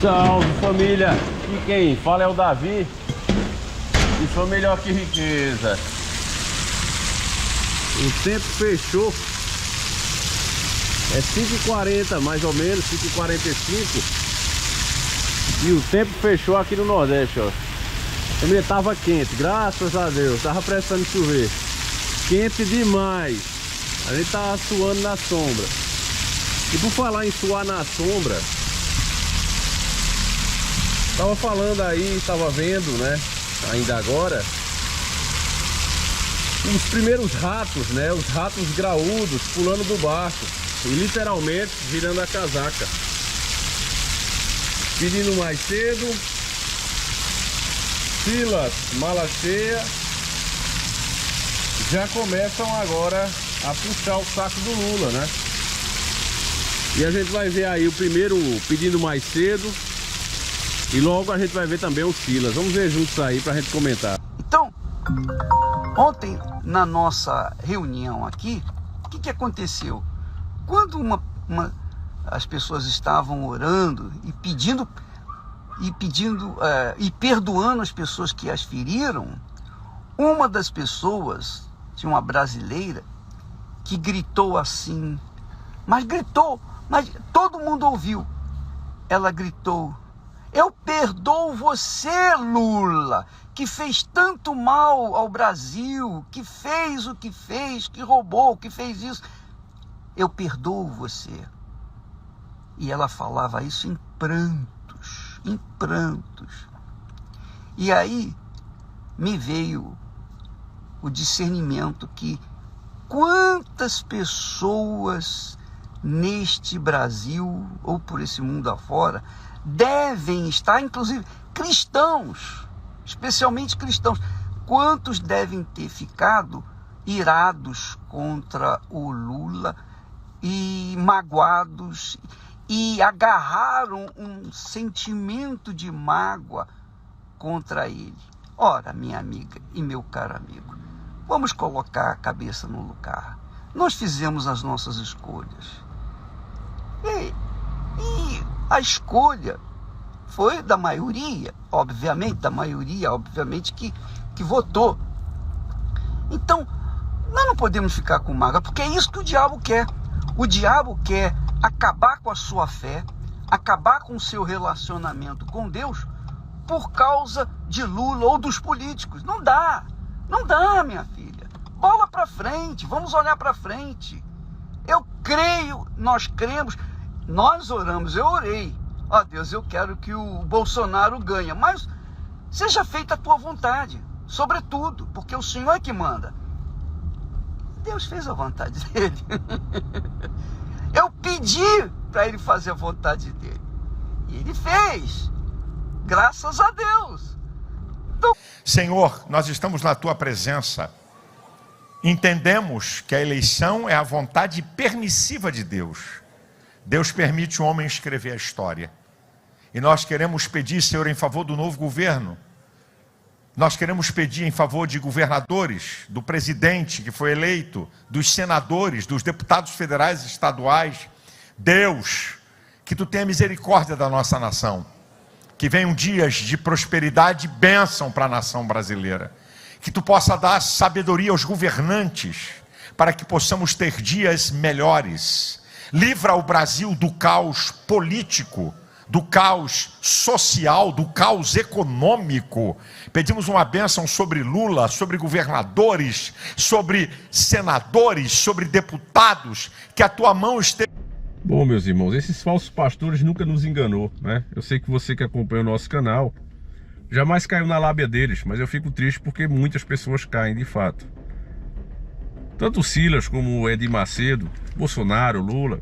Salve família, e quem fala é o Davi. Isso foi melhor que riqueza. O tempo fechou. É 5h40 mais ou menos, 5h45. E o tempo fechou aqui no Nordeste, ó. Também tava quente, graças a Deus. Tava prestando chover. Quente demais. A gente tava suando na sombra. E por falar em suar na sombra, tava falando aí, tava vendo, né, ainda agora, os primeiros ratos, né, os ratos graúdos pulando do barco e literalmente virando a casaca, pedindo mais cedo, Silas, mala cheia, já começam agora a puxar o saco do Lula, né? E a gente vai ver aí o primeiro pedindo mais cedo. E logo a gente vai ver também o Silas. Vamos ver juntos aí pra gente comentar. Então, ontem na nossa reunião aqui, o que aconteceu? Quando as pessoas estavam orando e perdoando as pessoas que as feriram, uma das pessoas, tinha uma brasileira, que gritou assim, mas todo mundo ouviu. Ela gritou: eu perdoo você, Lula, que fez tanto mal ao Brasil, que fez o que fez, que roubou, que fez isso. Eu perdoo você. E ela falava isso em prantos, em prantos. E aí me veio o discernimento que quantas pessoas neste Brasil, ou por esse mundo afora, devem estar, inclusive cristãos, especialmente cristãos, quantos devem ter ficado irados contra o Lula e magoados e agarraram um sentimento de mágoa contra ele. Ora, minha amiga e meu caro amigo, vamos colocar a cabeça no lugar. Nós fizemos as nossas escolhas. E a escolha foi da maioria, obviamente que votou. Então, nós não podemos ficar com mágoa, porque é isso que o diabo quer. O diabo quer acabar com a sua fé, acabar com o seu relacionamento com Deus por causa de Lula ou dos políticos. Não dá, minha filha. Bola para frente, vamos olhar para frente. Eu creio, nós cremos. Nós oramos, eu orei. Ó Deus, eu quero que o Bolsonaro ganhe, mas seja feita a tua vontade, sobretudo, porque o Senhor é que manda. Deus fez a vontade dele. Eu pedi para ele fazer a vontade dele. E ele fez. Graças a Deus. Então... Senhor, nós estamos na tua presença. Entendemos que a eleição é a vontade permissiva de Deus. Deus permite o homem escrever a história. E nós queremos pedir, Senhor, em favor do novo governo. Nós queremos pedir em favor de governadores, do presidente que foi eleito, dos senadores, dos deputados federais e estaduais. Deus, que tu tenha misericórdia da nossa nação. Que venham dias de prosperidade e bênção para a nação brasileira. Que tu possa dar sabedoria aos governantes, para que possamos ter dias melhores. Livra o Brasil do caos político, do caos social, do caos econômico. Pedimos uma bênção sobre Lula, sobre governadores, sobre senadores, sobre deputados, que a tua mão esteja... Bom, meus irmãos, esses falsos pastores nunca nos enganou, né? Eu sei que você que acompanha o nosso canal jamais caiu na lábia deles, mas eu fico triste porque muitas pessoas caem de fato. Tanto o Silas como o Edir Macedo, Bolsonaro, Lula,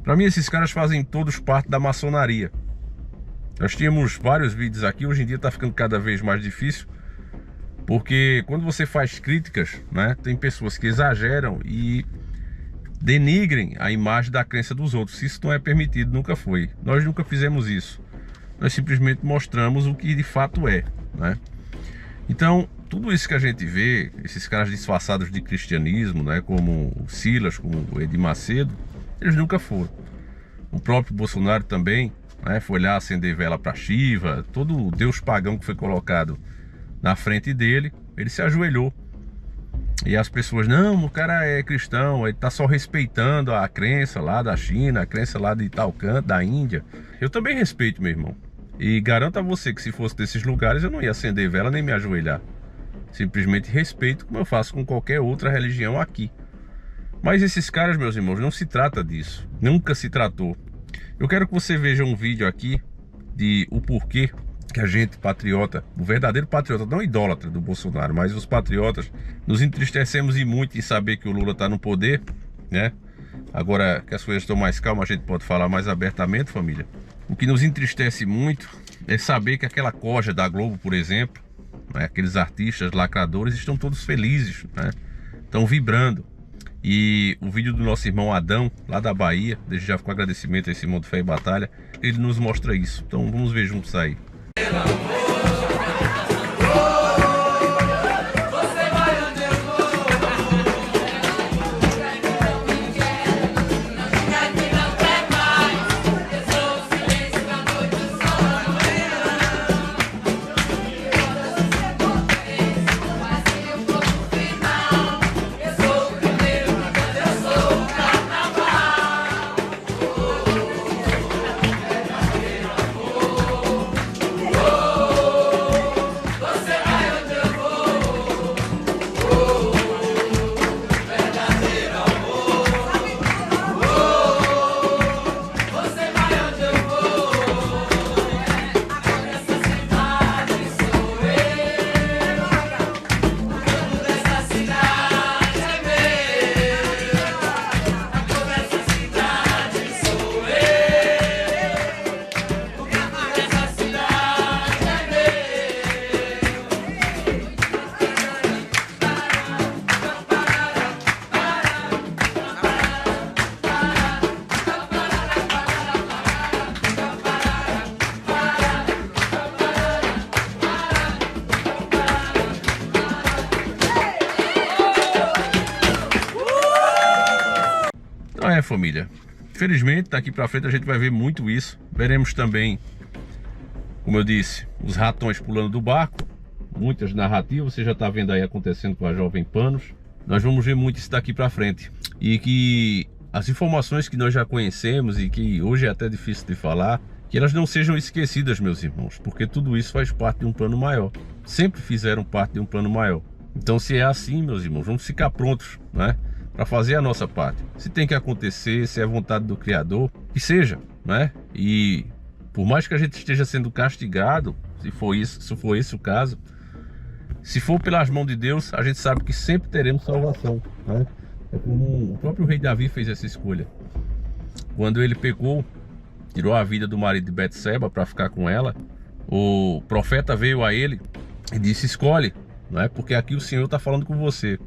para mim esses caras fazem todos parte da maçonaria. Nós tínhamos vários vídeos aqui, hoje em dia está ficando cada vez mais difícil, porque quando você faz críticas, né, tem pessoas que exageram e denigrem a imagem da crença dos outros. Isso não é permitido, nunca foi. Nós nunca fizemos isso. Nós simplesmente mostramos o que de fato é, né? Então, tudo isso que a gente vê, esses caras disfarçados de cristianismo, né, como o Silas, como o Edir Macedo, eles nunca foram. O próprio Bolsonaro também, né? Foi lá acender vela para Shiva, todo o deus pagão que foi colocado na frente dele, ele se ajoelhou. E as pessoas, não, o cara é cristão, ele tá só respeitando a crença lá da China, a crença lá de tal canto, da Índia. Eu também respeito, meu irmão. E garanto a você que se fosse desses lugares eu não ia acender vela nem me ajoelhar. Simplesmente respeito, como eu faço com qualquer outra religião aqui. Mas esses caras, meus irmãos, não se trata disso. Nunca se tratou. Eu quero que você veja um vídeo aqui de o porquê que a gente, patriota, o verdadeiro patriota, não idólatra do Bolsonaro, mas os patriotas, nos entristecemos e muito em saber que o Lula está no poder, né? Agora que as coisas estão mais calmas, a gente pode falar mais abertamente, família. O que nos entristece muito é saber que aquela coja da Globo, por exemplo, né, aqueles artistas lacradores estão todos felizes, né? Estão vibrando. E o vídeo do nosso irmão Adão, lá da Bahia, desde já com agradecimento a esse irmão do Fé e Batalha, ele nos mostra isso. Então vamos ver juntos aí. Família, infelizmente daqui pra frente a gente vai ver muito isso. Veremos também, como eu disse, os ratões pulando do barco, muitas narrativas, você já tá vendo aí acontecendo com a Jovem Panos. Nós vamos ver muito isso daqui pra frente, e que as informações que nós já conhecemos e que hoje é até difícil de falar, que elas não sejam esquecidas, meus irmãos, porque tudo isso faz parte de um plano maior, sempre fizeram parte de um plano maior. Então, se é assim, meus irmãos, vamos ficar prontos, né, para fazer a nossa parte. Se tem que acontecer, se é vontade do Criador, que seja, né? E por mais que a gente esteja sendo castigado, se for esse o caso, se for pelas mãos de Deus, a gente sabe que sempre teremos salvação, né? É como o próprio rei Davi fez essa escolha. Quando ele pecou, tirou a vida do marido de Betseba para ficar com ela, o profeta veio a ele e disse: escolhe, não é? Porque aqui o Senhor está falando com você.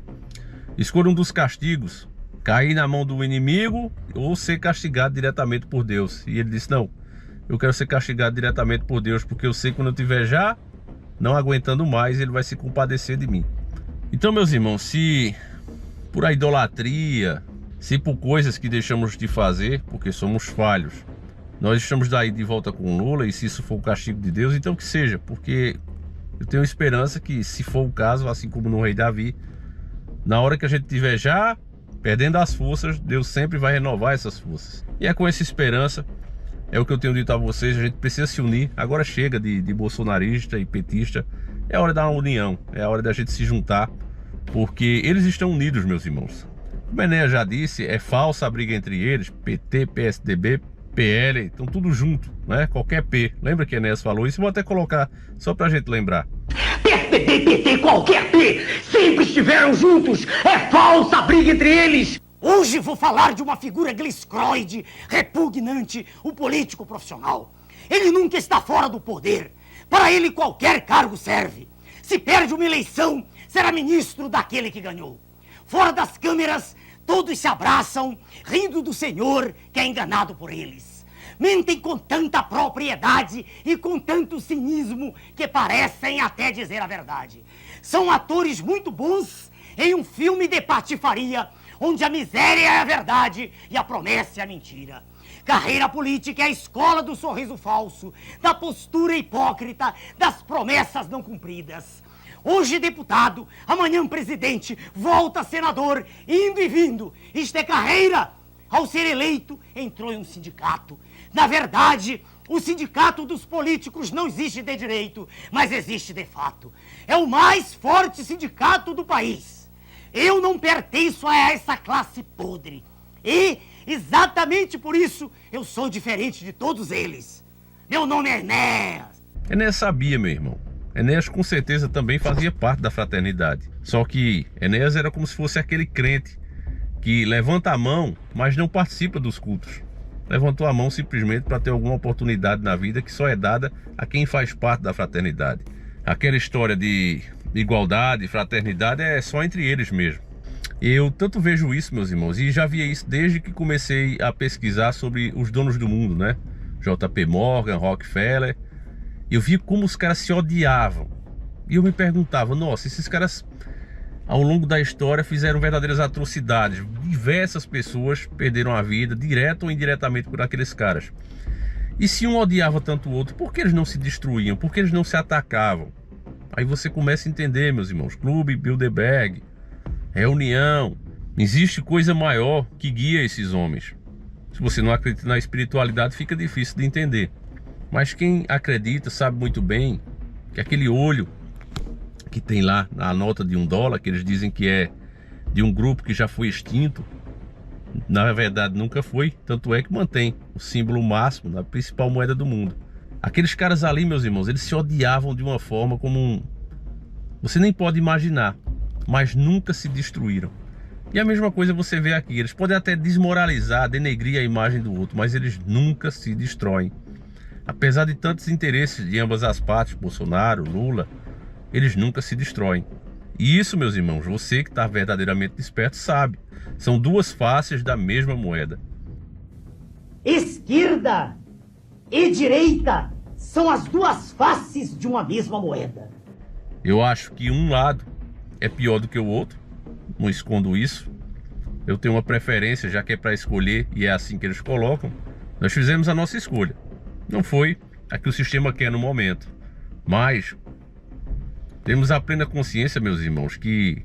Escolha um dos castigos, cair na mão do inimigo ou ser castigado diretamente por Deus. E ele disse: não, eu quero ser castigado diretamente por Deus, porque eu sei que quando eu estiver já não aguentando mais, ele vai se compadecer de mim. Então, meus irmãos, se por a idolatria, se por coisas que deixamos de fazer, porque somos falhos, nós estamos daí de volta com Lula, e se isso for o castigo de Deus, então que seja, porque eu tenho esperança que, se for o caso, assim como no rei Davi, na hora que a gente estiver já perdendo as forças, Deus sempre vai renovar essas forças. E é com essa esperança, é o que eu tenho dito a vocês, a gente precisa se unir. Agora chega de bolsonarista e petista, é hora da união, é a hora da gente se juntar, porque eles estão unidos, meus irmãos. Como a Enéas já disse, é falsa a briga entre eles, PT, PSDB, PL, estão tudo junto, né? Qualquer P. Lembra que a Enéas falou isso? Vou até colocar, só pra gente lembrar. PSDB, PT, qualquer P, sempre estiveram juntos. É falsa a briga entre eles. Hoje vou falar de uma figura gliscroide, repugnante, um político profissional. Ele nunca está fora do poder. Para ele qualquer cargo serve. Se perde uma eleição, será ministro daquele que ganhou. Fora das câmeras, todos se abraçam, rindo do Senhor que é enganado por eles. Mentem com tanta propriedade e com tanto cinismo que parecem até dizer a verdade. São atores muito bons em um filme de patifaria, onde a miséria é a verdade e a promessa é a mentira. Carreira política é a escola do sorriso falso, da postura hipócrita, das promessas não cumpridas. Hoje deputado, amanhã presidente, volta senador, indo e vindo. Isto é carreira. Ao ser eleito, entrou em um sindicato. Na verdade, o sindicato dos políticos não existe de direito, mas existe de fato. É o mais forte sindicato do país. Eu não pertenço a essa classe podre. E, exatamente por isso, eu sou diferente de todos eles. Meu nome é Enéas. Enéas sabia, meu irmão. Enéas com certeza também fazia parte da fraternidade. Só que Enéas era como se fosse aquele crente que levanta a mão, mas não participa dos cultos. Levantou a mão simplesmente para ter alguma oportunidade na vida que só é dada a quem faz parte da fraternidade. Aquela história de igualdade, fraternidade é só entre eles mesmo. Eu tanto vejo isso, meus irmãos, e já via isso desde que comecei a pesquisar sobre os donos do mundo, né? JP Morgan, Rockefeller. Eu vi como os caras se odiavam. E eu me perguntava, nossa, esses caras ao longo da história fizeram verdadeiras atrocidades. Diversas pessoas perderam a vida, direto ou indiretamente, por aqueles caras. E se um odiava tanto o outro, por que eles não se destruíam? Por que eles não se atacavam? Aí você começa a entender, meus irmãos. Clube Bilderberg, reunião. Existe coisa maior que guia esses homens. Se você não acredita na espiritualidade, fica difícil de entender. Mas quem acredita sabe muito bem que aquele olho que tem lá na nota de $1, que eles dizem que é de um grupo que já foi extinto, na verdade nunca foi, tanto é que mantém o símbolo máximo da principal moeda do mundo. Aqueles caras ali, meus irmãos, eles se odiavam de uma forma como você nem pode imaginar, mas nunca se destruíram. E a mesma coisa você vê aqui, eles podem até desmoralizar, denegrir a imagem do outro, mas eles nunca se destroem. Apesar de tantos interesses de ambas as partes, Bolsonaro, Lula, eles nunca se destroem. E isso, meus irmãos, você que está verdadeiramente desperto sabe. São duas faces da mesma moeda. Esquerda e direita são as duas faces de uma mesma moeda. Eu acho que um lado é pior do que o outro. Não escondo isso. Eu tenho uma preferência, já que é para escolher, e é assim que eles colocam. Nós fizemos a nossa escolha. Não foi a que o sistema quer no momento. Mas temos a plena consciência, meus irmãos, que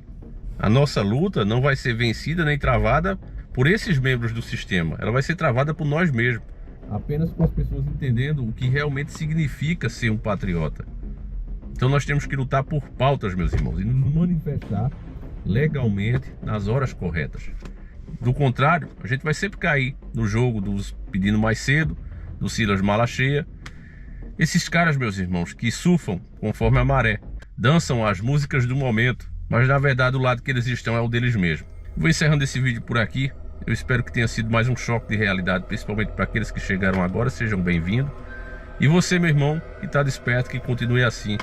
a nossa luta não vai ser vencida nem travada por esses membros do sistema. Ela vai ser travada por nós mesmos. Apenas com as pessoas entendendo o que realmente significa ser um patriota. Então nós temos que lutar por pautas, meus irmãos, e nos manifestar legalmente nas horas corretas. Do contrário, a gente vai sempre cair no jogo dos pedindo mais cedo, do Silas Malacheia. Esses caras, meus irmãos, que surfam conforme a maré, dançam as músicas do momento, mas na verdade o lado que eles estão é o deles mesmos. Vou encerrando esse vídeo por aqui. Eu espero que tenha sido mais um choque de realidade, principalmente para aqueles que chegaram agora. Sejam bem-vindos. E você, meu irmão, que está desperto, que continue assim,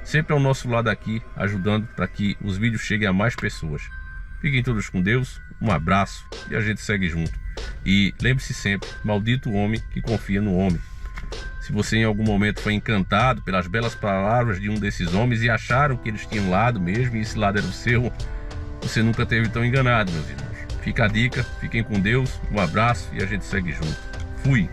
sempre ao nosso lado aqui, ajudando para que os vídeos cheguem a mais pessoas. Fiquem todos com Deus, um abraço e a gente segue junto. E lembre-se sempre, maldito o homem que confia no homem. Se você em algum momento foi encantado pelas belas palavras de um desses homens e acharam que eles tinham um lado mesmo e esse lado era o seu, você nunca esteve tão enganado, meus irmãos. Fica a dica, fiquem com Deus, um abraço e a gente segue junto. Fui!